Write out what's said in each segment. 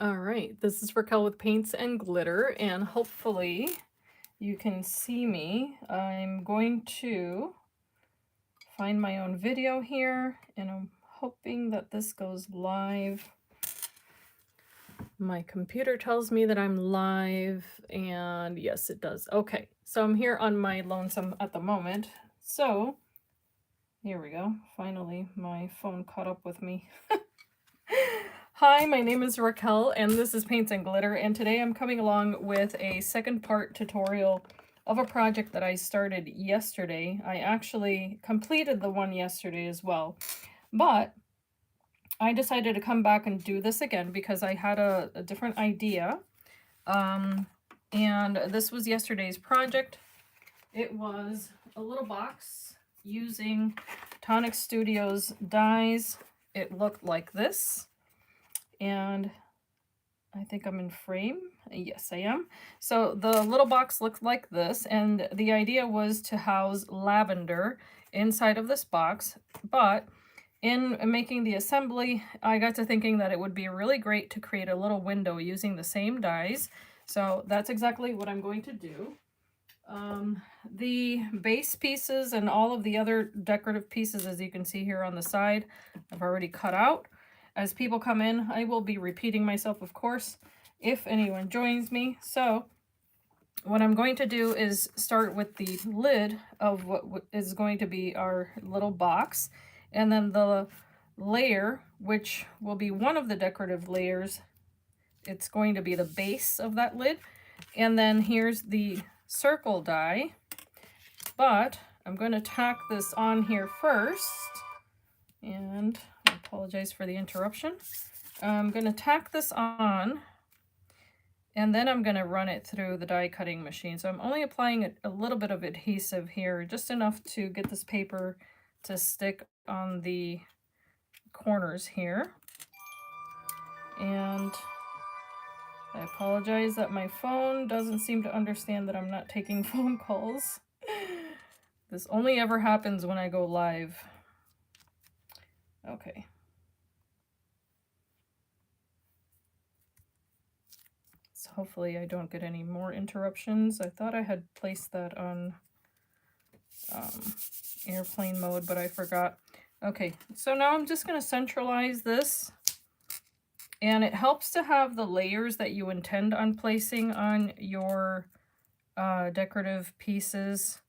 All right, this is Raquel with Paints and Glitter, and hopefully you can see me. I'm going to find my own video here, and I'm hoping that this goes live. My computer tells me that I'm live, and yes, it does. Okay, so I'm here on my lonesome at the moment. So here we go. Finally, my phone caught up with me. Hi, my name is Raquel, and this is Paints and Glitter, and today I'm coming along with a second part tutorial of a project that I started yesterday. I actually completed the one yesterday as well, but I decided to come back and do this again because I had a different idea. And this was yesterday's project. It was a little box using Tonic Studios dies. It looked like this. And I think I'm in frame. Yes, I am. So the little box looked like this, and the idea was to house Lavender inside of this box, but in making the assembly, I got to thinking that it would be really great to create a little window using the same dies. So that's exactly what I'm going to do. The base pieces and all of the other decorative pieces, as you can see here on the side, I've already cut out. As people come in, I will be repeating myself, of course, if anyone joins me. So what I'm going to do is start with the lid of what is going to be our little box, and then the layer, which will be one of the decorative layers, it's going to be the base of that lid. And then here's the circle die, but I'm going to tack this on here first, and I apologize for the interruption. I'm going to tack this on, and then I'm going to run it through the die cutting machine. So I'm only applying a little bit of adhesive here, just enough to get this paper to stick on the corners here. And I apologize that my phone doesn't seem to understand that I'm not taking phone calls. This only ever happens when I go live. Okay. So hopefully I don't get any more interruptions. I thought I had placed that on airplane mode, but I forgot. Okay, so now I'm just going to centralize this. And it helps to have the layers that you intend on placing on your decorative pieces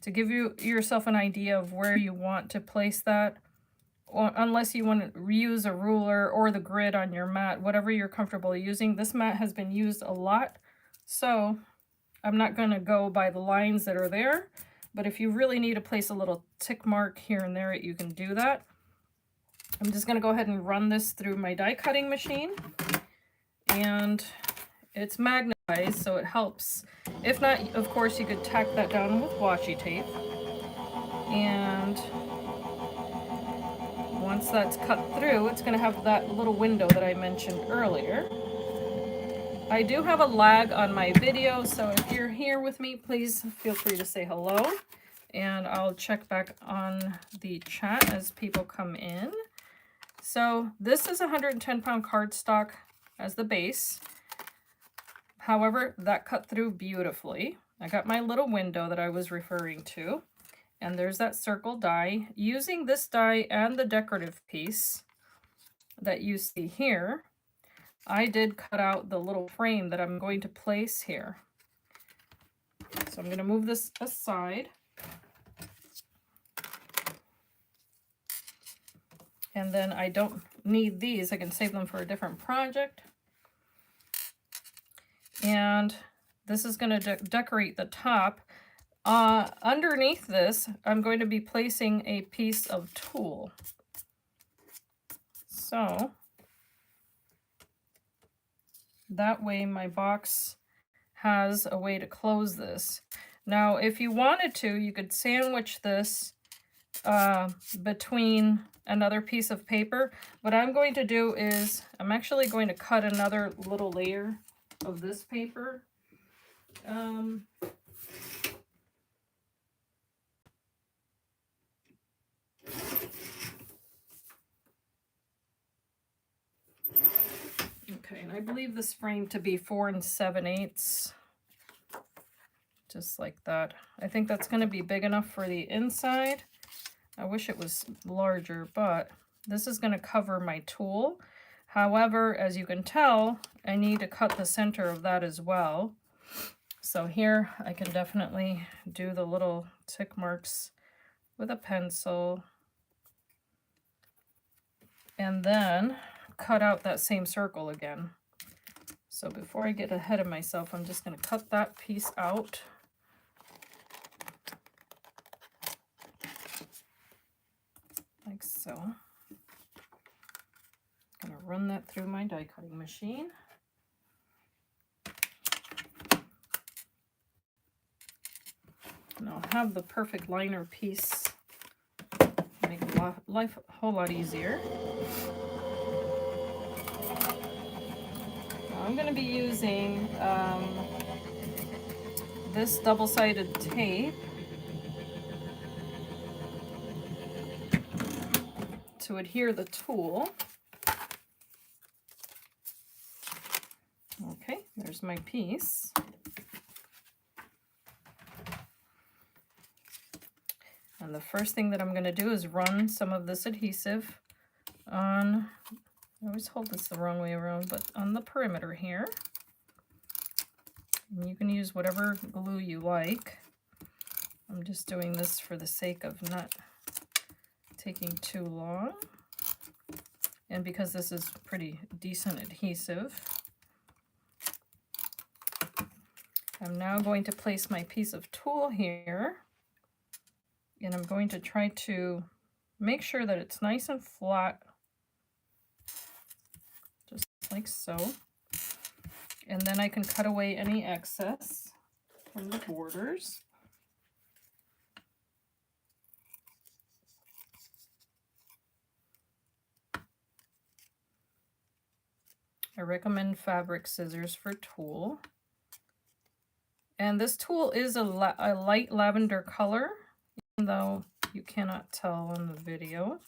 to give yourself an idea of where you want to place that. Or, unless you want to reuse a ruler or the grid on your mat, whatever you're comfortable using. This mat has been used a lot, so I'm not going to go by the lines that are there. But if you really need to place a little tick mark here and there, you can do that. I'm just going to go ahead and run this through my die cutting machine, and it's magnetized, so it helps. If not, of course, you could tack that down with washi tape. And once that's cut through, it's going to have that little window that I mentioned earlier. I do have a lag on my video, so if you're here with me, please feel free to say hello, and I'll check back on the chat as people come in. So this is 110-pound cardstock as the base. However, that cut through beautifully. I got my little window that I was referring to, and there's that circle die. Using this die and the decorative piece that you see here, I did cut out the little frame that I'm going to place here. So I'm going to move this aside. And then I don't need these. I can save them for a different project. And this is going to decorate the top. Underneath this, I'm going to be placing a piece of tulle. So that way my box has a way to close this. Now, if you wanted to, you could sandwich this between another piece of paper. What I'm going to do is I'm actually going to cut another little layer of this paper. Okay, and I believe this frame to be 4 7/8, just like that. I think that's going to be big enough for the inside. I wish it was larger, but this is going to cover my tool. However, as you can tell, I need to cut the center of that as well. So here I can definitely do the little tick marks with a pencil and then cut out that same circle again. So before I get ahead of myself, I'm just going to cut that piece out. Like so. I'm going to run that through my die cutting machine. And I'll have the perfect liner piece, make life a whole lot easier. Now I'm going to be using this double-sided tape to adhere the tool. Okay, there's my piece. And the first thing that I'm going to do is run some of this adhesive on, I always hold this the wrong way around, but on the perimeter here. And you can use whatever glue you like. I'm just doing this for the sake of not taking too long. And because this is pretty decent adhesive. I'm now going to place my piece of tulle here. And I'm going to try to make sure that it's nice and flat, just like so. And then I can cut away any excess from the borders. I recommend fabric scissors for tulle. And this tulle is a light lavender color, even though you cannot tell on the video.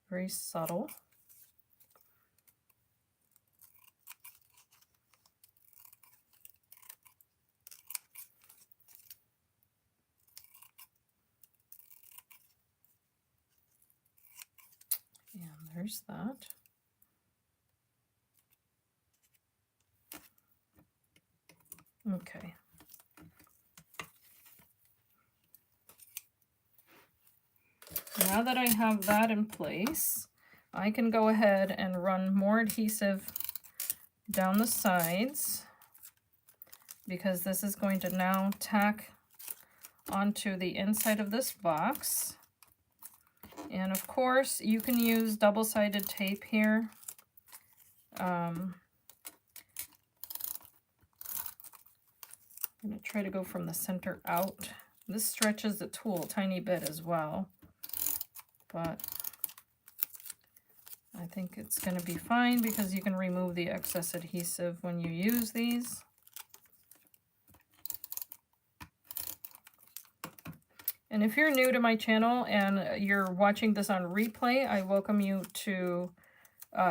Very subtle. And there's that. Okay. Now that I have that in place, I can go ahead and run more adhesive down the sides, because this is going to now tack onto the inside of this box. And of course, you can use double-sided tape here. I'm going to try to go from the center out. This stretches the tool a tiny bit as well, but I think it's going to be fine because you can remove the excess adhesive when you use these. And if you're new to my channel and you're watching this on replay, I welcome you to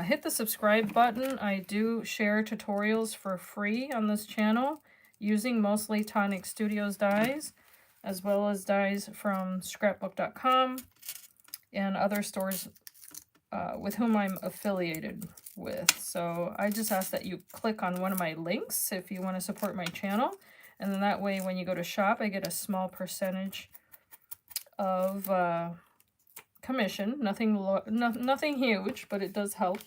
hit the subscribe button. I do share tutorials for free on this channel using mostly Tonic Studios dies, as well as dies from scrapbook.com and other stores with whom I'm affiliated with. So I just ask that you click on one of my links if you want to support my channel. And then that way when you go to shop, I get a small percentage of commission. Nothing huge, but it does help.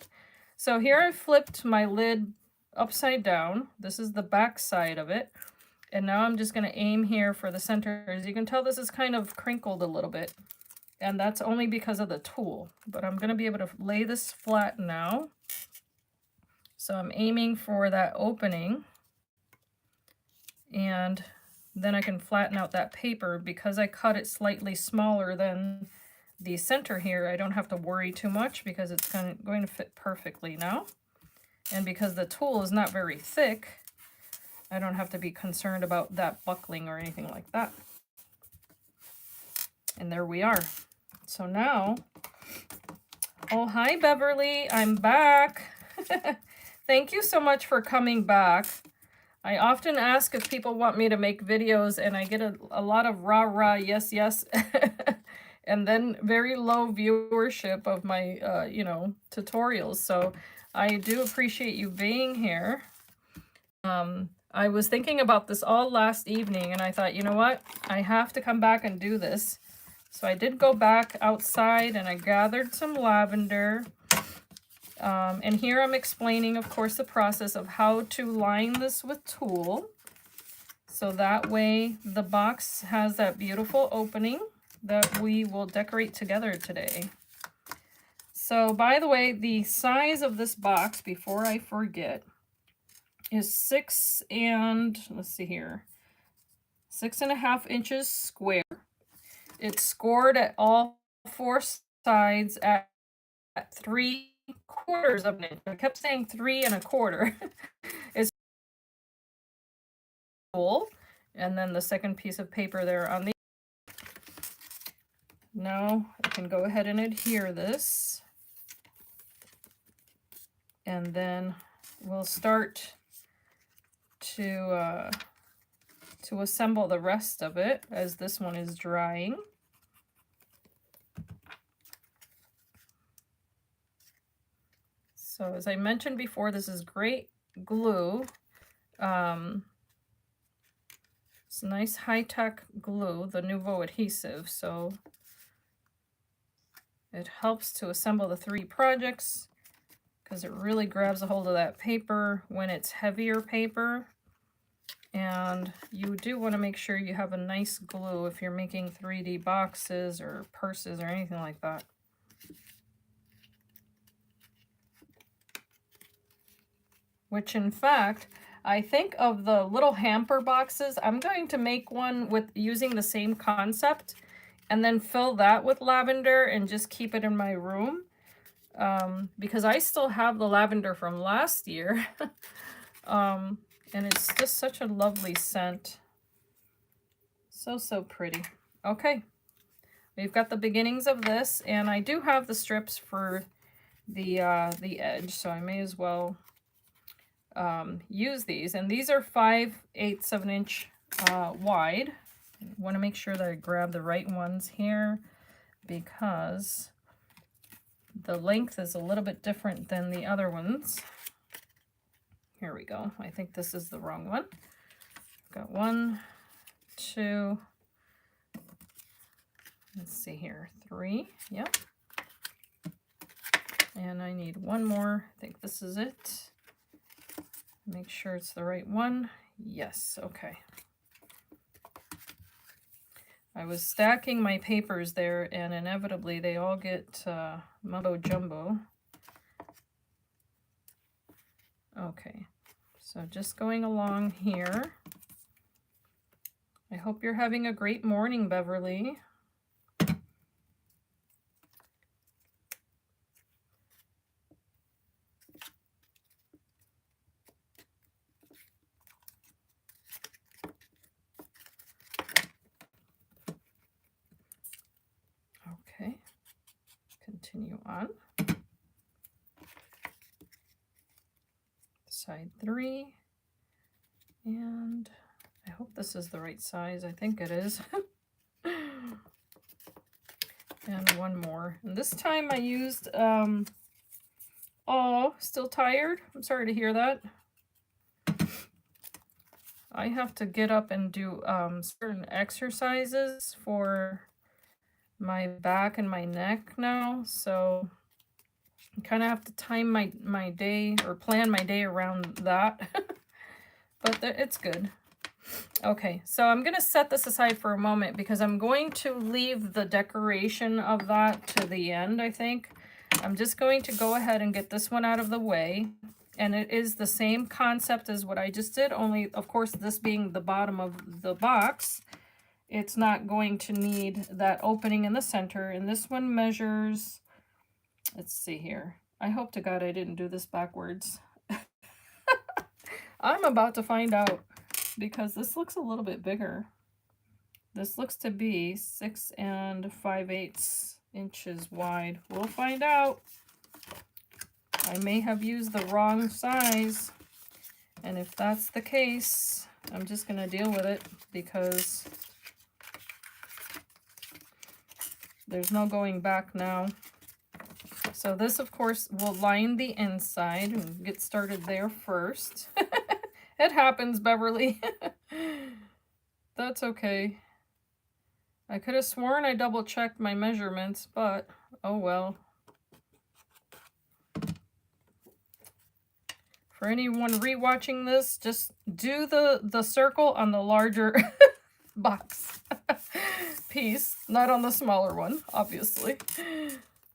So here I flipped my lid upside down. This is the back side of it. And now I'm just going to aim here for the center. As you can tell, this is kind of crinkled a little bit. And that's only because of the tool. But I'm going to be able to lay this flat now. So I'm aiming for that opening. And then I can flatten out that paper. Because I cut it slightly smaller than the center here, I don't have to worry too much because it's going to fit perfectly now. And because the tool is not very thick, I don't have to be concerned about that buckling or anything like that. And there we are. So now, oh, hi, Beverly, I'm back. thank you so much for coming back. I often ask if people want me to make videos, and I get a lot of rah, yes, yes, and then very low viewership of my, you know, tutorials. So I do appreciate you being here. I was thinking about this all last evening, and I thought, you know what? I have to come back and do this. So I did go back outside, and I gathered some lavender. And here I'm explaining, of course, the process of how to line this with tulle. So that way the box has that beautiful opening that we will decorate together today. So by the way, the size of this box, before I forget, is 6 and, let's see here, 6.5 inches square. It's scored at all 4 sides at 3/4 of an inch. I kept saying 3 1/4. It's full, and then the second piece of paper there on the. Now I can go ahead and adhere this, and then we'll start to assemble the rest of it as this one is drying. So as I mentioned before, this is great glue. It's nice high-tech glue, the Nouveau adhesive, so it helps to assemble the 3 projects because it really grabs a hold of that paper when it's heavier paper. And you do want to make sure you have a nice glue if you're making 3D boxes or purses or anything like that. Which in fact, I think of the little hamper boxes, I'm going to make one with using the same concept and then fill that with lavender and just keep it in my room. Because I still have the lavender from last year. And it's just such a lovely scent. So, so pretty. Okay. We've got the beginnings of this, and I do have the strips for the edge, so I may as well use these. And these are 5/8 of an inch wide. I want to make sure that I grab the right ones here because the length is a little bit different than the other ones. Here we go. I think this is the wrong one. Got 1, 2, let's see here, 3, yep. And I need one more. I think this is it. Make sure it's the right one. Yes, okay. I was stacking my papers there, and inevitably they all get mumbo jumbo. Okay, so just going along here. I hope you're having a great morning, Beverly. Okay, continue on. Side 3, and I hope this is the right size. I think it is. And one more. And this time I used, oh, still tired? I'm sorry to hear that. I have to get up and do certain exercises for my back and my neck now, so I kind of have to time my day or plan my day around that. But it's good. Okay, so I'm going to set this aside for a moment because I'm going to leave the decoration of that to the end, I think. I'm just going to go ahead and get this one out of the way. And it is the same concept as what I just did, only, of course, this being the bottom of the box, it's not going to need that opening in the center. And this one measures, let's see here. I hope to God I didn't do this backwards. I'm about to find out because this looks a little bit bigger. This looks to be 6 5/8 inches wide. We'll find out. I may have used the wrong size. And if that's the case, I'm just going to deal with it because there's no going back now. So this, of course, will line the inside and get started there first. It happens, Beverly. That's okay. I could have sworn I double-checked my measurements, but oh well. For anyone rewatching this, just do the circle on the larger box piece, not on the smaller one, obviously.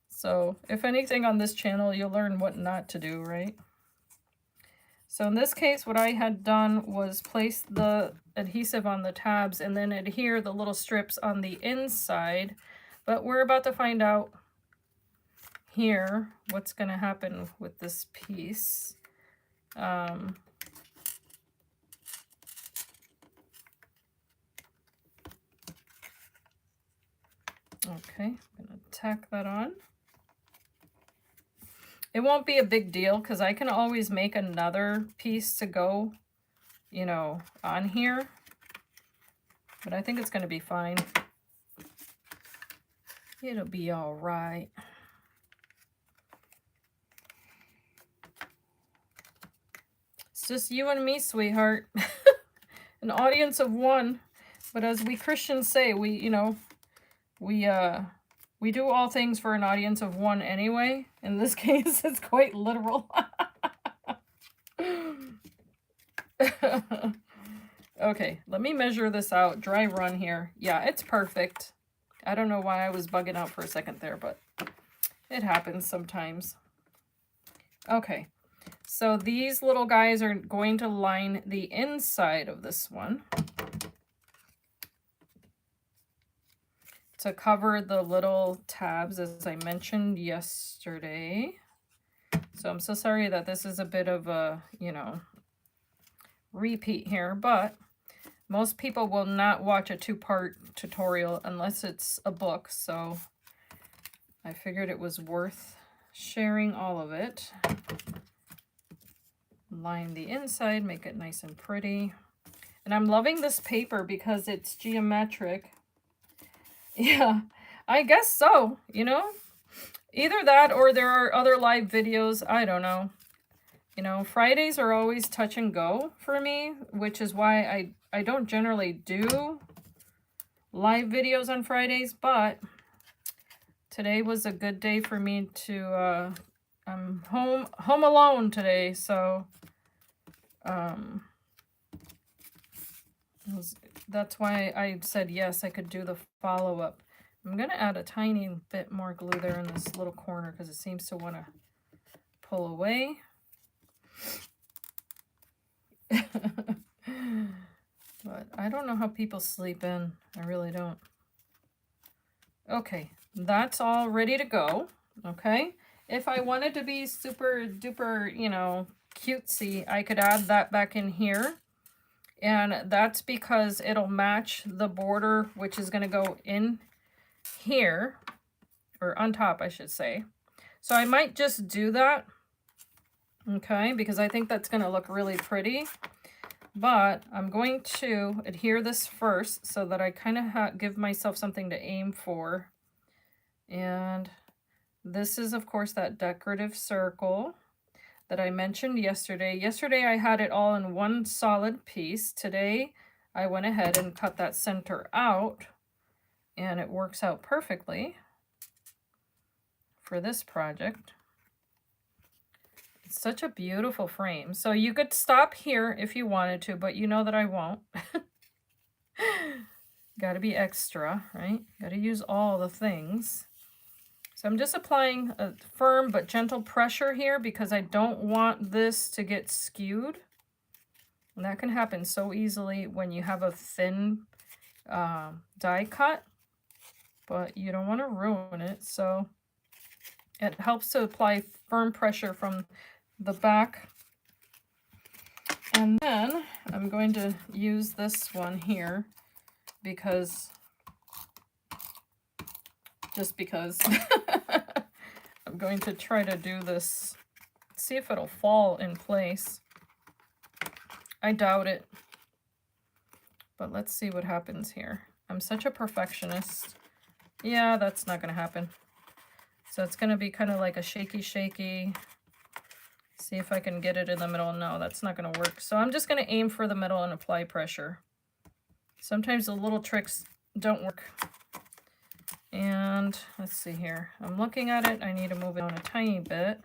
So if anything on this channel, you'll learn what not to do, right? So in this case, what I had done was place the adhesive on the tabs and then adhere the little strips on the inside. But we're about to find out here what's going to happen with this piece. Okay, I'm going to tack that on. It won't be a big deal because I can always make another piece to go, you know, on here. But I think it's going to be fine. It'll be all right. It's just you and me, sweetheart. An audience of one. But as we Christians say, we do all things for an audience of one anyway. In this case, it's quite literal. Okay, let me measure this out. Dry run here. Yeah, it's perfect. I don't know why I was bugging out for a second there, but it happens sometimes. Okay, so these little guys are going to line the inside of this one to cover the little tabs, as I mentioned yesterday. So I'm so sorry that this is a bit of a, you know, repeat here, but most people will not watch a two-part tutorial unless it's a book, so I figured it was worth sharing all of it. Line the inside, make it nice and pretty. And I'm loving this paper because it's geometric. Yeah, I guess so, you know? Either that or there are other live videos, I don't know. You know, Fridays are always touch and go for me, which is why I don't generally do live videos on Fridays, but today was a good day for me to, I'm home alone today, so, that's why I said yes, I could do the follow-up. I'm going to add a tiny bit more glue there in this little corner because it seems to want to pull away. But I don't know how people sleep in. I really don't. Okay, that's all ready to go. Okay, if I wanted to be super duper, you know, cutesy, I could add that back in here. And that's because it'll match the border, which is going to go in here, or on top, I should say. So I might just do that. Okay, because I think that's going to look really pretty. But I'm going to adhere this first so that I kind of give myself something to aim for. And this is, of course, that decorative circle that I mentioned yesterday. Yesterday I had it all in one solid piece. Today I went ahead and cut that center out, and it works out perfectly for this project. It's such a beautiful frame. So you could stop here if you wanted to, but you know that I won't. Got to be extra, right? Got to use all the things. So I'm just applying a firm but gentle pressure here because I don't want this to get skewed. And that can happen so easily when you have a thin die cut, but you don't want to ruin it. So it helps to apply firm pressure from the back. And then I'm going to use this one here because, just because I'm going to try to do this See if it'll fall in place. I doubt it. But let's see what happens here. I'm such a perfectionist. Yeah, that's not going to happen. So it's going to be kind of like a shaky. See if I can get it in the middle. No, that's not going to work. So I'm just going to aim for the middle and apply pressure. Sometimes the little tricks don't work. And let's see here. I'm looking at it. I need to move it on a tiny bit.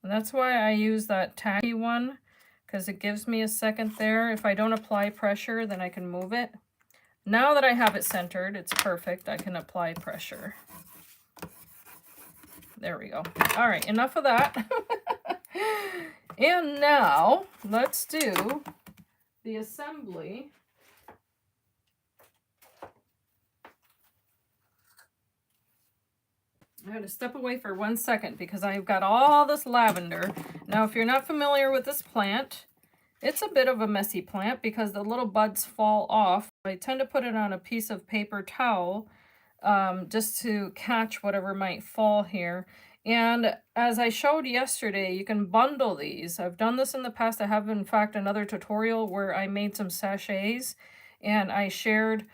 And that's why I use that tacky one, because it gives me a second there. If I don't apply pressure, then I can move it. Now that I have it centered, it's perfect. I can apply pressure. There we go. All right, enough of that. And now let's do the assembly. I had to step away for 1 second because I've got all this lavender. Now, if you're not familiar with this plant, it's a bit of a messy plant because the little buds fall off. I tend to put it on a piece of paper towel just to catch whatever might fall here. And as I showed yesterday, you can bundle these. I've done this in the past. I have, in fact, another tutorial where I made some sachets and I shared...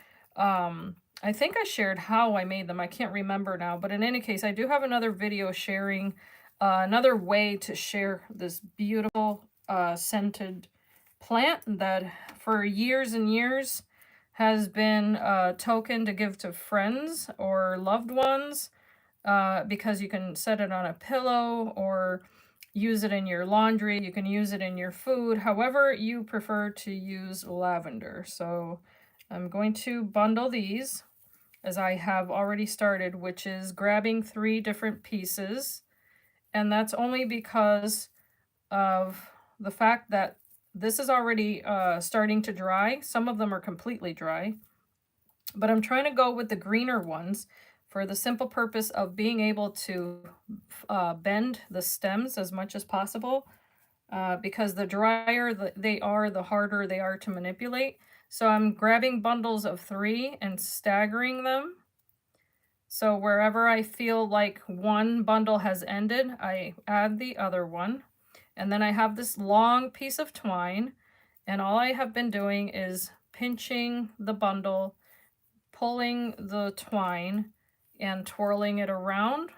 I think I shared how I made them. I can't remember now. But in any case, I do have another video sharing another way to share this beautiful scented plant that for years and years has been a token to give to friends or loved ones because you can set it on a pillow or use it in your laundry. You can use it in your food, however you prefer to use lavender. So I'm going to bundle these, as I have already started, which is grabbing 3 different pieces. And that's only because of the fact that this is already starting to dry. Some of them are completely dry. But I'm trying to go with the greener ones for the simple purpose of being able to bend the stems as much as possible. Because the drier they are, the harder they are to manipulate. So I'm grabbing bundles of 3 and staggering them. So wherever I feel like one bundle has ended, I add the other one. And then I have this long piece of twine. And all I have been doing is pinching the bundle, pulling the twine, and twirling it around.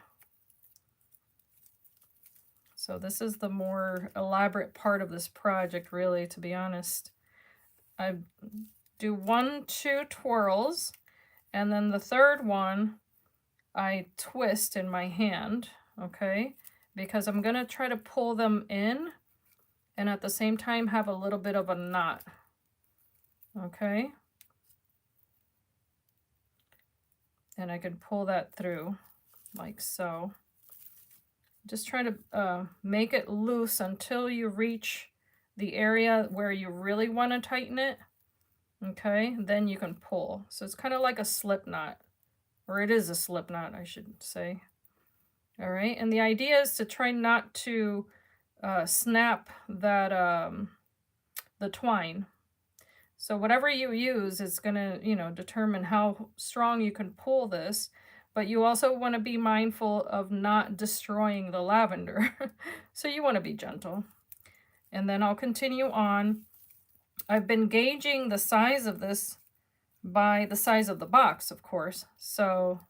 So this is the more elaborate part of this project, really, to be honest. I do 1, 2 twirls, and then the third one I twist in my hand, okay? Because I'm going to try to pull them in and at the same time have a little bit of a knot, okay? And I can pull that through like so. Just try to make it loose until you reach the area where you really want to tighten it. Okay, then you can pull. So it's kind of like a slip knot, or it is a slip knot, I should say. All right, and the idea is to try not to snap that the twine. So whatever you use is going to, you know, determine how strong you can pull this. But you also want to be mindful of not destroying the lavender. So you want to be gentle. And then I'll continue on. I've been gauging the size of this by the size of the box, of course. So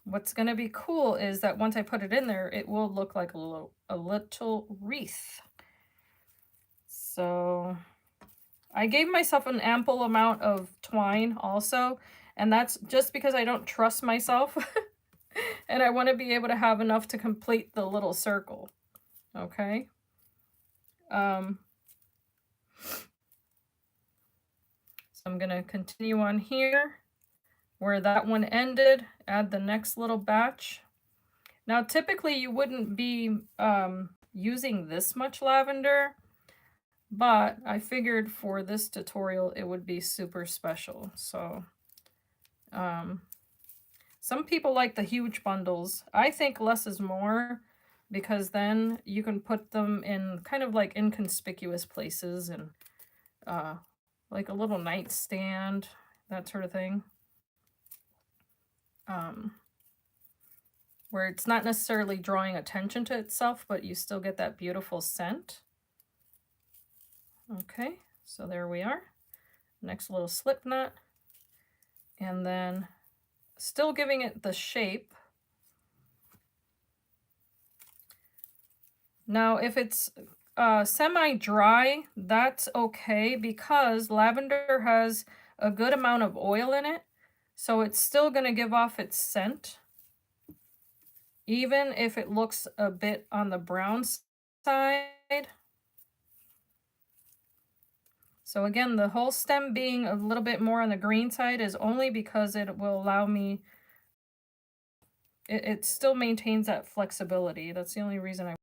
what's going to be cool is that once I put it in there, it will look like a little wreath. So I gave myself an ample amount of twine also. And that's just because I don't trust myself. And I want to be able to have enough to complete the little circle. Okay. So I'm going to continue on here where that one ended, add the next little batch. Now, typically you wouldn't be using this much lavender, but I figured for this tutorial it would be super special. So some people like the huge bundles. I think less is more, because then you can put them in kind of like inconspicuous places and like a little nightstand, that sort of thing. where it's not necessarily drawing attention to itself, but you still get that beautiful scent. Okay, so there we are. Next little slip knot. And then still giving it the shape. Now, if it's semi-dry, that's okay because lavender has a good amount of oil in it. So it's still going to give off its scent, even if it looks a bit on the brown side. So again, the whole stem being a little bit more on the green side is only because it will allow me, it still maintains that flexibility. That's the only reason I...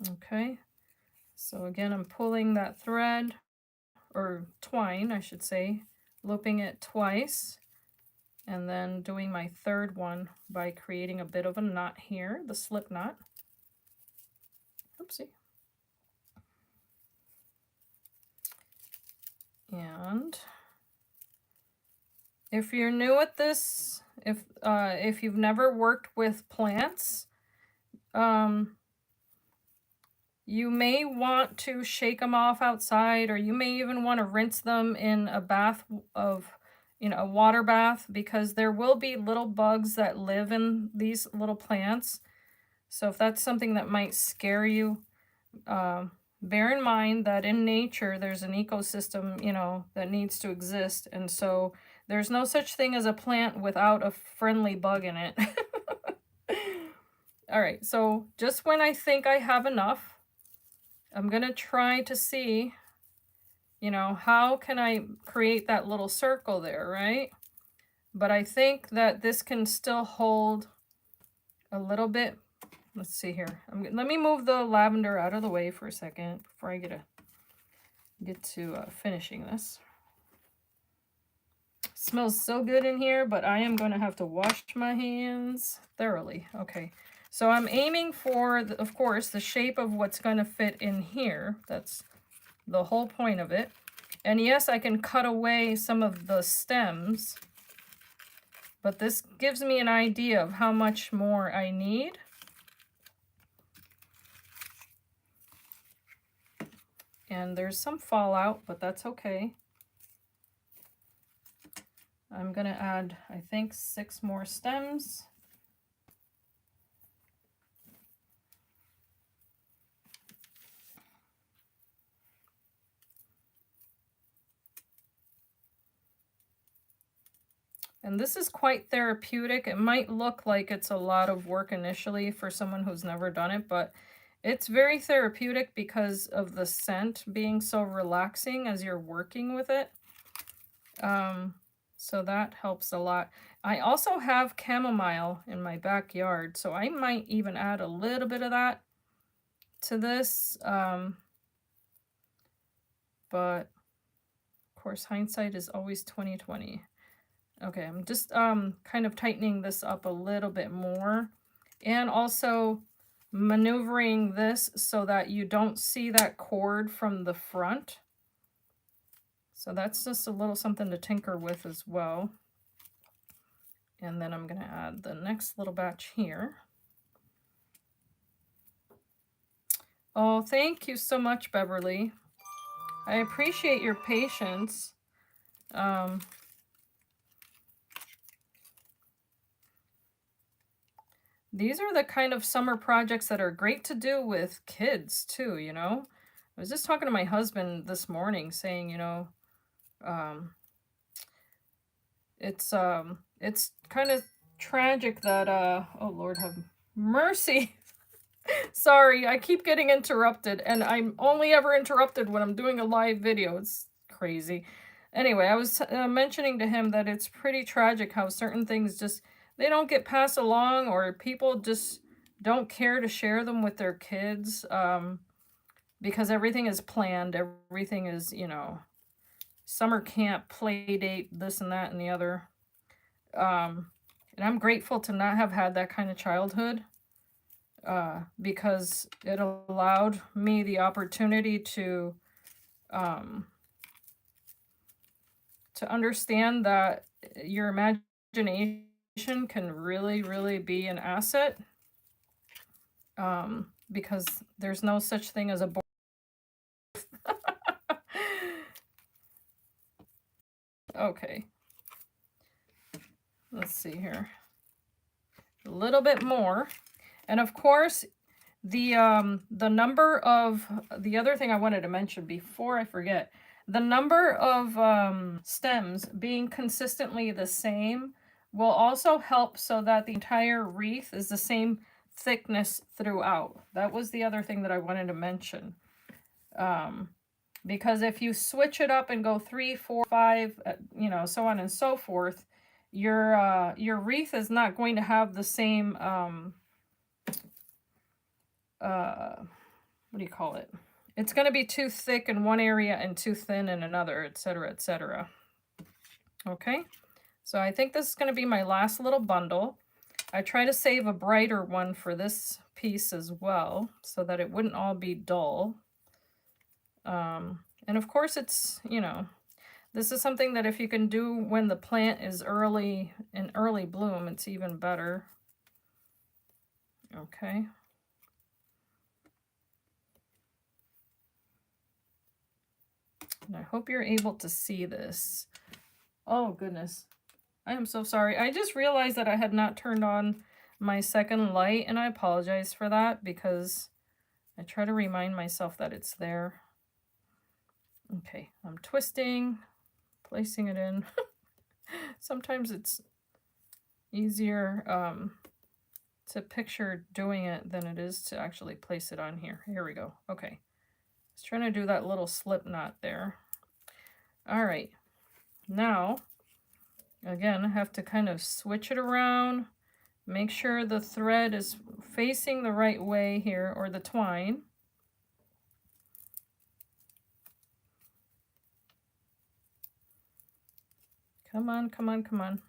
Okay, so again, I'm pulling that thread, or twine, I should say, looping it twice, and then doing my third one by creating a bit of a knot here, the slip knot. Oopsie. And if you're new at this, if you've never worked with plants, you may want to shake them off outside, or you may even want to rinse them in a bath of, a water bath, because there will be little bugs that live in these little plants. So if that's something that might scare you, bear in mind that in nature, there's an ecosystem, that needs to exist. And so there's no such thing as a plant without a friendly bug in it. All right, so just when I think I have enough, I'm going to try to see, how can I create that little circle there, right? But I think that this can still hold a little bit. Let's see here. Let me move the lavender out of the way for a second before I get to finishing this. It smells so good in here, but I am going to have to wash my hands thoroughly. Okay, so I'm aiming for, of course, the shape of what's going to fit in here. That's the whole point of it. And yes, I can cut away some of the stems, but this gives me an idea of how much more I need. And there's some fallout, but that's okay. I'm going to add, I think, 6 more stems. And this is quite therapeutic. It might look like it's a lot of work initially for someone who's never done it, but it's very therapeutic because of the scent being so relaxing as you're working with it. So that helps a lot. I also have chamomile in my backyard, so I might even add a little bit of that to this. But of course, hindsight is always 20/20. Okay, I'm just kind of tightening this up a little bit more, and also maneuvering this so that you don't see that cord from the front. So that's just a little something to tinker with as well. And then I'm going to add the next little batch here. Oh, thank you so much, Beverly. I appreciate your patience. These are the kind of summer projects that are great to do with kids too, I was just talking to my husband this morning saying, it's kind of tragic that, oh Lord have mercy. Sorry, I keep getting interrupted, and I'm only ever interrupted when I'm doing a live video. It's crazy. Anyway, I was mentioning to him that it's pretty tragic how certain things just, they don't get passed along, or people just don't care to share them with their kids, because everything is planned. Everything is, summer camp, play date, this and that and the other. And I'm grateful to not have had that kind of childhood, because it allowed me the opportunity to understand that your imagination imagination can really, really be an asset, because there's no such thing as a board. Okay. Let's see here. A little bit more. And of course, the number of, the other thing I wanted to mention before I forget, the number of stems being consistently the same will also help so that the entire wreath is the same thickness throughout. That was the other thing that I wanted to mention. Because if you switch it up and go 3, 4, 5, you know, so on and so forth, your wreath is not going to have the same what do you call it? It's going to be too thick in one area and too thin in another, etc., etc. Okay, so I think this is going to be my last little bundle. I try to save a brighter one for this piece as well, so that it wouldn't all be dull. And of course, it's, you know, this is something that if you can do when the plant is early bloom, it's even better. Okay. And I hope you're able to see this. Oh, goodness. I am so sorry. I just realized that I had not turned on my second light, and I apologize for that because I try to remind myself that it's there. Okay, I'm twisting, placing it in. Sometimes it's easier to picture doing it than it is to actually place it on here. Here we go. Okay. I was trying to do that little slip knot there. All right. Now, again, I have to kind of switch it around. Make sure the thread is facing the right way here, or the twine. Come on, come on, come on.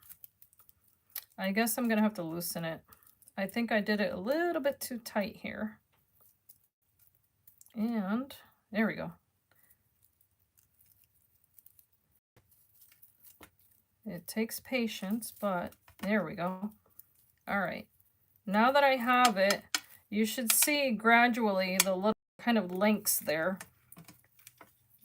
I guess I'm going to have to loosen it. I think I did it a little bit too tight here. And there we go. It takes patience, but there we go. All right. Now that I have it, you should see gradually the little kind of links there.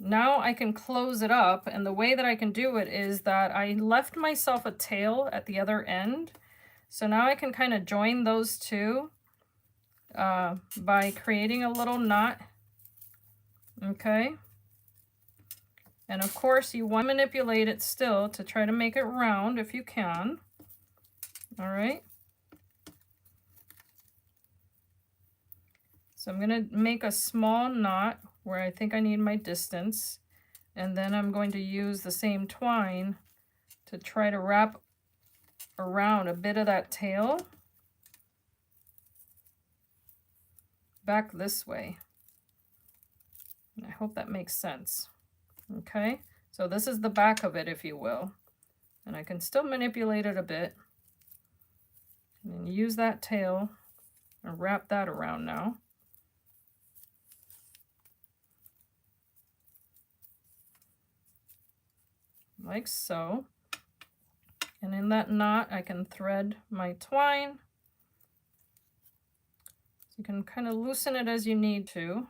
Now I can close it up, and the way that I can do it is that I left myself a tail at the other end. So now I can kind of join those two by creating a little knot. Okay. And of course you want to manipulate it still to try to make it round if you can. All right. So I'm going to make a small knot where I think I need my distance. And then I'm going to use the same twine to try to wrap around a bit of that tail back this way. And I hope that makes sense. Okay, so this is the back of it, if you will. And I can still manipulate it a bit. And then use that tail and wrap that around now. Like so. And in that knot, I can thread my twine. So you can kind of loosen it as you need to.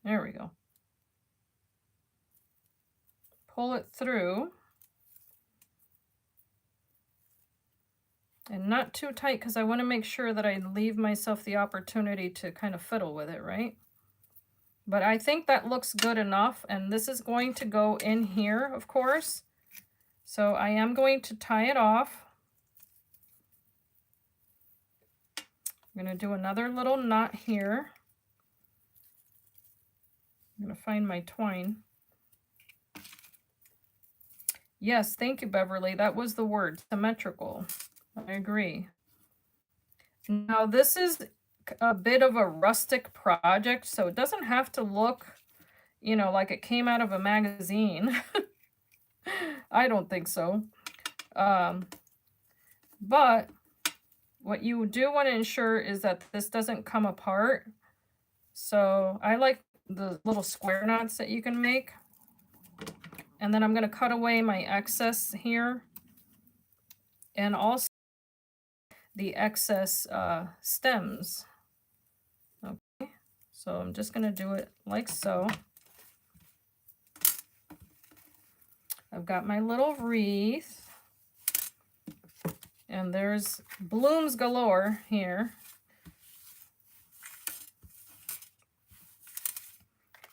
There we go. Pull it through. And not too tight, because I want to make sure that I leave myself the opportunity to kind of fiddle with it, right? But I think that looks good enough, and this is going to go in here, of course. So I am going to tie it off. I'm going to do another little knot here. I'm going to find my twine. Yes, thank you, Beverly. That was the word, symmetrical. I agree. Now, this is a bit of a rustic project, so it doesn't have to look, you know, like it came out of a magazine. I don't think so. But what you do want to ensure is that this doesn't come apart. So I like the little square knots that you can make. And then I'm going to cut away my excess here, and also the excess stems. Okay, so I'm just going to do it like so. I've got my little wreath, and there's blooms galore here.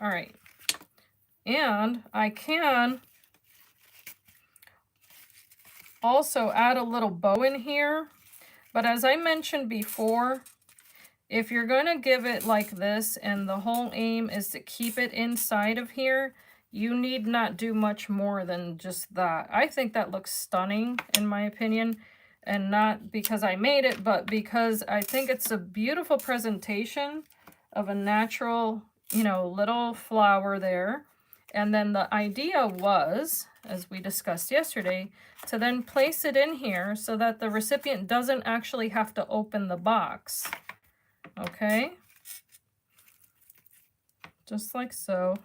All right, and I can also add a little bow in here, but as I mentioned before, if you're going to give it like this and the whole aim is to keep it inside of here, you need not do much more than just that. I think that looks stunning in my opinion, and not because I made it, but because I think it's a beautiful presentation of a natural, you know, little flower there. And then the idea was, as we discussed yesterday, to then place it in here so that the recipient doesn't actually have to open the box. Okay, just like so.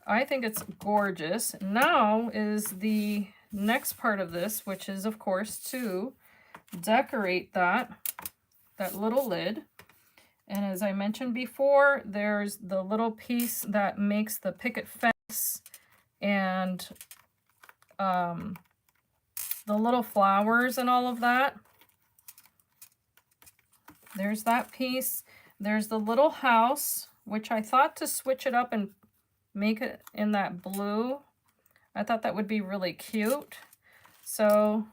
I think it's gorgeous. Now is the next part of this, which is of course to decorate that little lid. And as I mentioned before, there's the little piece that makes the picket fence and the little flowers and all of that. There's that piece. There's the little house, which I thought to switch it up and make it in that blue. I thought that would be really cute. So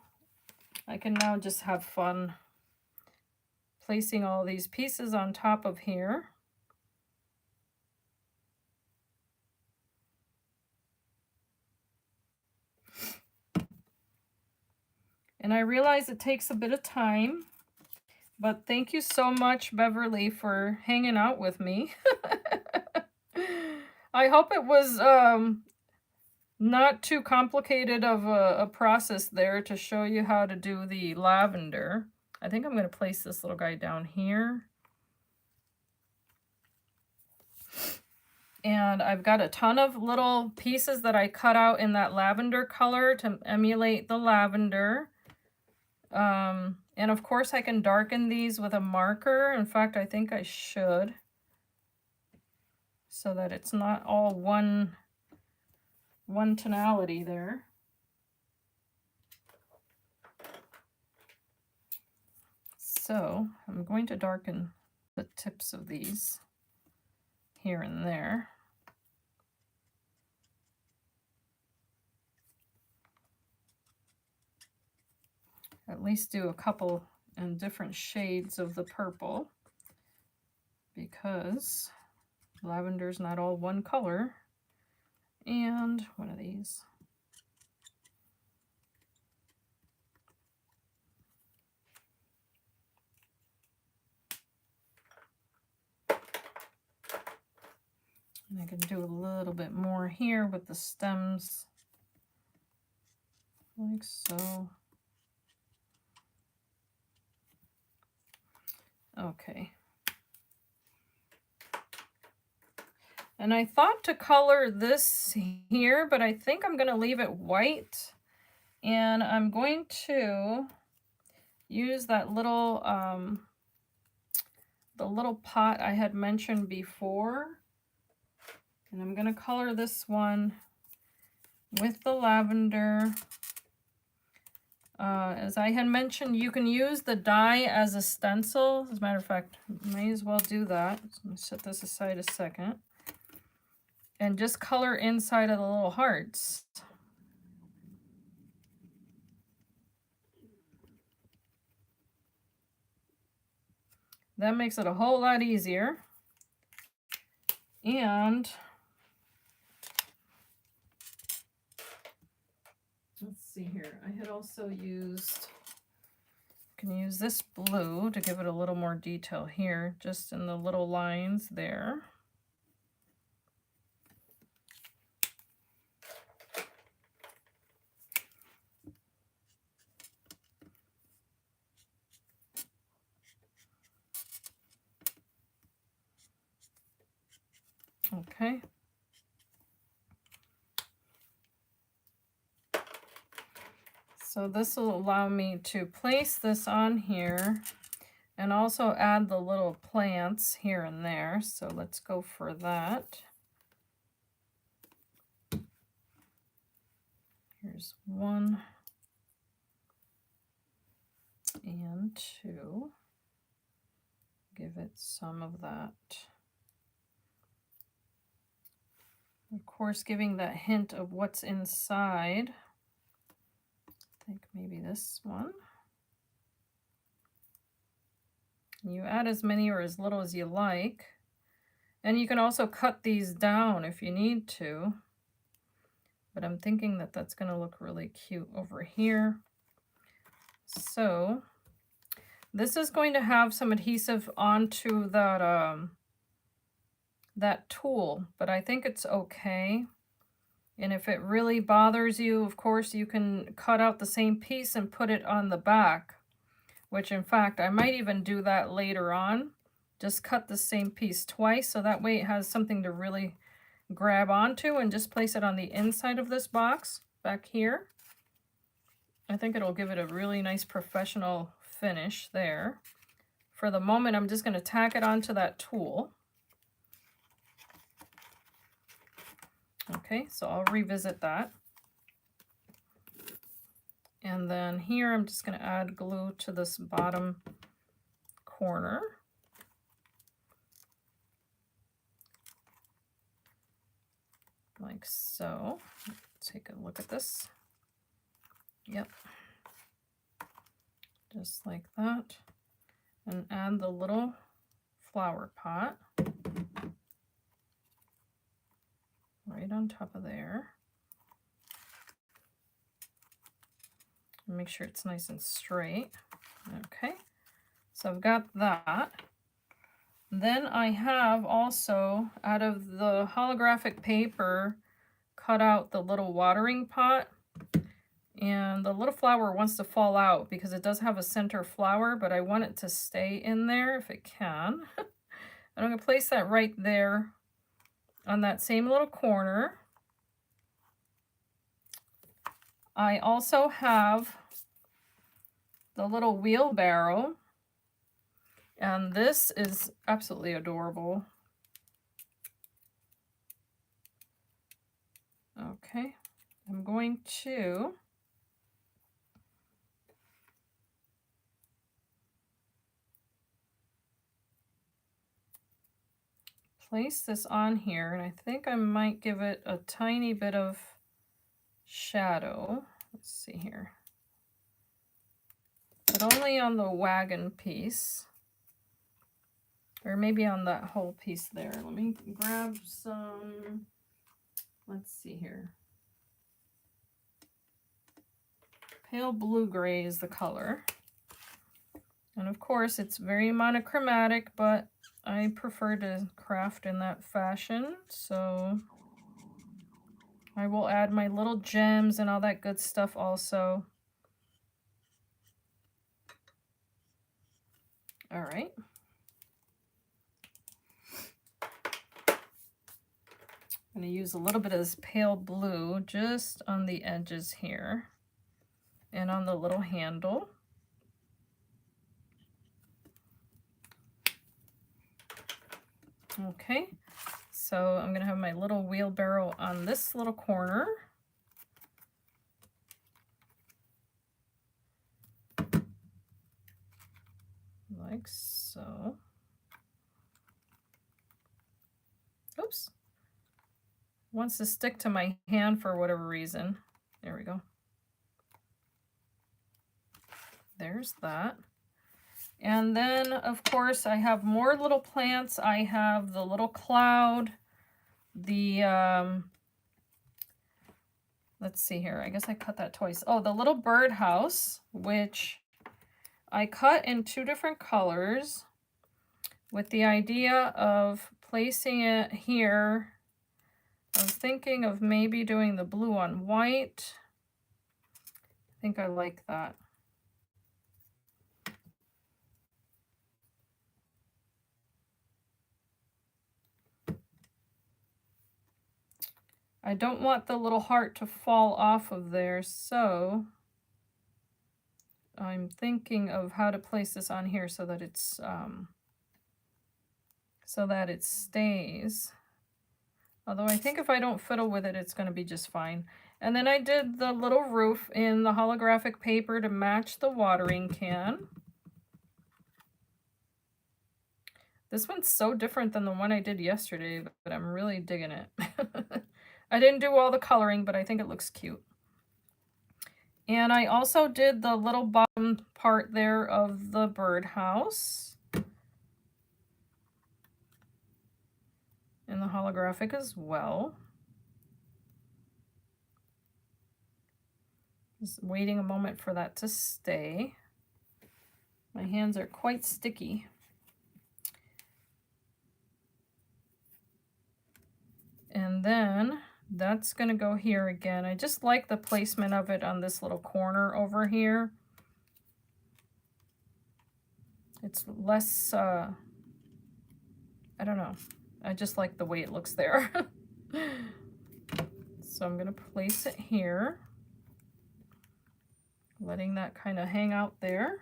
I can now just have fun placing all these pieces on top of here. And I realize it takes a bit of time, but thank you so much, Beverly, for hanging out with me. I hope it was not too complicated of a process there to show you how to do the lavender. I think I'm going to place this little guy down here. And I've got a ton of little pieces that I cut out in that lavender color to emulate the lavender. And of course I can darken these with a marker. In fact, I think I should, so that it's not all one tonality there. So I'm going to darken the tips of these here and there. At least do a couple in different shades of the purple, because lavender's not all one color. And one of these. And I can do a little bit more here with the stems, like so. Okay. And I thought to color this here, but I think I'm going to leave it white. And I'm going to use that little, the little pot I had mentioned before. And I'm going to color this one with the lavender. As I had mentioned, you can use the die as a stencil. As a matter of fact, may as well do that. Let me set this aside a second. And just color inside of the little hearts. That makes it a whole lot easier. And let's see here. I had also used, can use this blue to give it a little more detail here, just in the little lines there. Okay. So this will allow me to place this on here and also add the little plants here and there. So let's go for that. Here's 1 and 2. Give it some of that. Of course, giving that hint of what's inside. I think maybe this one. You add as many or as little as you like. And you can also cut these down if you need to. But I'm thinking that that's going to look really cute over here. So this is going to have some adhesive onto that, that tool, but I think it's okay. And if it really bothers you, of course, you can cut out the same piece and put it on the back, which in fact, I might even do that later on. Just cut the same piece twice, so that way it has something to really grab onto, and just place it on the inside of this box back here. I think it'll give it a really nice professional finish there. For the moment, I'm just going to tack it onto that tool. Okay, so I'll revisit that. And then here I'm just going to add glue to this bottom corner. Like so. Take a look at this. Yep. Just like that. And add the little flower pot right on top of there. Make sure it's nice and straight. Okay, so I've got that. Then I have also, out of the holographic paper, cut out the little watering pot. And the little flower wants to fall out because it does have a center flower, but I want it to stay in there if it can. And I'm going to place that right there on that same little corner. I also have the little wheelbarrow, and this is absolutely adorable. Okay, I'm going to place this on here, and I think I might give it a tiny bit of shadow. Let's see here. But only on the wagon piece. Or maybe on that whole piece there. Let me grab some, let's see here. Pale blue gray is the color. And of course it's very monochromatic, but I prefer to craft in that fashion. So I will add my little gems and all that good stuff also. All right. I'm going to use a little bit of this pale blue just on the edges here and on the little handle. Okay, so I'm going to have my little wheelbarrow on this little corner. Like so. Oops. Wants to stick to my hand for whatever reason. There we go. There's that. And then, of course, I have more little plants. I have the little cloud, the, let's see here. I guess I cut that twice. Oh, the little birdhouse, which I cut in 2 different colors with the idea of placing it here. I was thinking of maybe doing the blue on white. I think I like that. I don't want the little heart to fall off of there, so I'm thinking of how to place this on here so that it stays. Although I think if I don't fiddle with it, it's going to be just fine. And then I did the little roof in the holographic paper to match the watering can. This one's so different than the one I did yesterday, but I'm really digging it. I didn't do all the coloring, but I think it looks cute. And I also did the little bottom part there of the birdhouse in the holographic as well. Just waiting a moment for that to stay. My hands are quite sticky. And then that's going to go here again. I just like the placement of it on this little corner over here. It's less, I don't know. I just like the way it looks there. So I'm going to place it here, letting that kind of hang out there.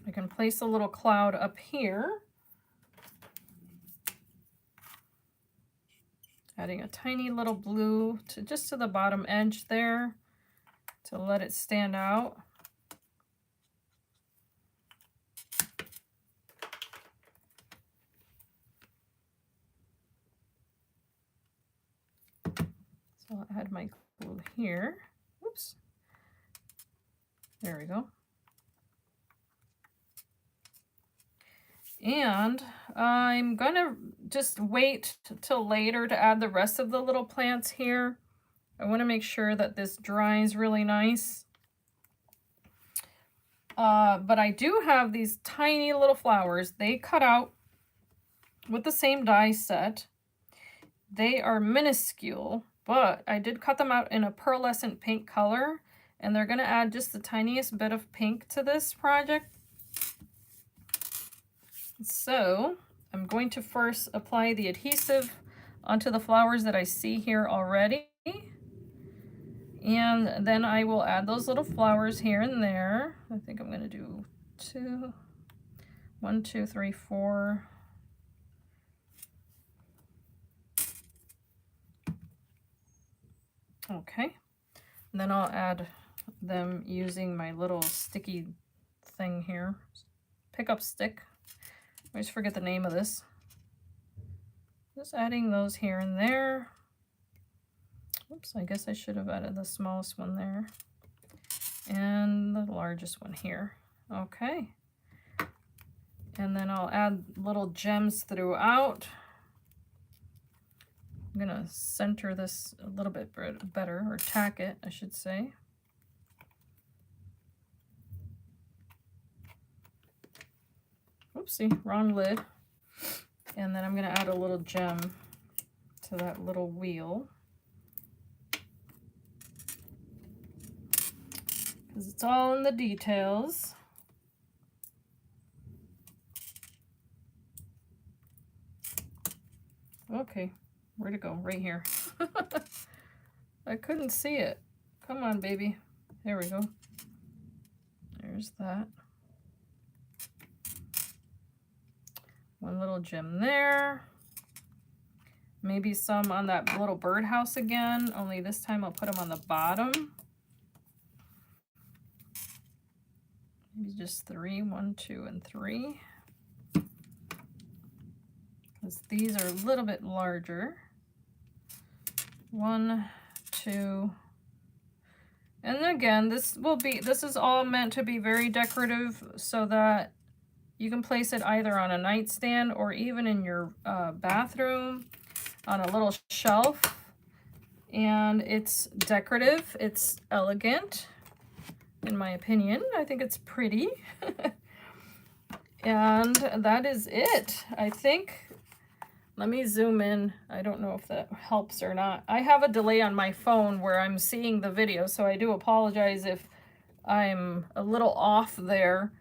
I can place a little cloud up here, adding a tiny little blue to just to the bottom edge there to let it stand out. So I'll add my glue here. Oops. There we go. And I'm gonna just wait till later to add the rest of the little plants here. I want to make sure that this dries really nice. But I do have these tiny little flowers. They cut out with the same die set. They are minuscule, but I did cut them out in a pearlescent pink color, and they're going to add just the tiniest bit of pink to this project. So I'm going to first apply the adhesive onto the flowers that I see here already. And then I will add those little flowers here and there. I think I'm going to do 1, 2, 3, 4. Okay. And then I'll add them using my little sticky thing here. Pickup stick. I always forget the name of this. Just adding those here and there. Oops, I guess I should have added the smallest one there. And the largest one here. Okay. And then I'll add little gems throughout. I'm gonna center this a little bit better, or tack it, I should say. Oopsie, wrong lid. And then I'm gonna add a little gem to that little wheel, because it's all in the details. Okay, where'd it go? Right here. I couldn't see it. Come on, baby. There we go. There's that. One little gem there. Maybe some on that little birdhouse again, only this time I'll put them on the bottom. Maybe just 3, 1, 2, and 3. Because these are a little bit larger. 1, 2. And again, this is all meant to be very decorative so that you can place it either on a nightstand or even in your bathroom on a little shelf. And it's decorative, it's elegant, in my opinion. I think it's pretty. And that is it, I think. Let me zoom in. I don't know if that helps or not. I have a delay on my phone where I'm seeing the video, so I do apologize if I'm a little off there.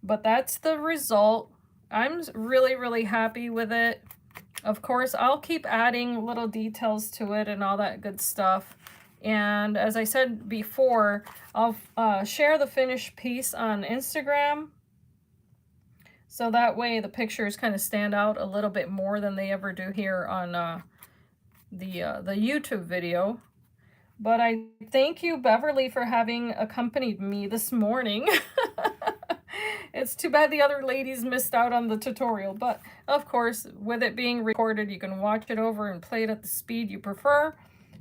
But that's the result I'm really, really happy with it. Of course, I'll keep adding little details to it and all that good stuff. And as I said before, I'll share the finished piece on Instagram. So that way the pictures kind of stand out a little bit more than they ever do here on the YouTube video. But I thank you, Beverly, for having accompanied me this morning. It's too bad the other ladies missed out on the tutorial, but of course, with it being recorded, you can watch it over and play it at the speed you prefer.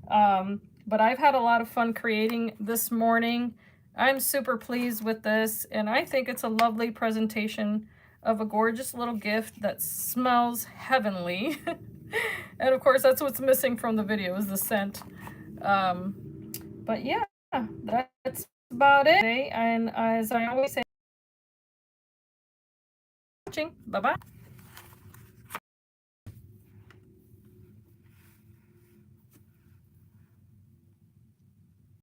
But I've had a lot of fun creating this morning. I'm super pleased with this, and I think it's a lovely presentation of a gorgeous little gift that smells heavenly. And of course, that's what's missing from the video is the scent. But yeah, that's about it. And as I always say, bye-bye.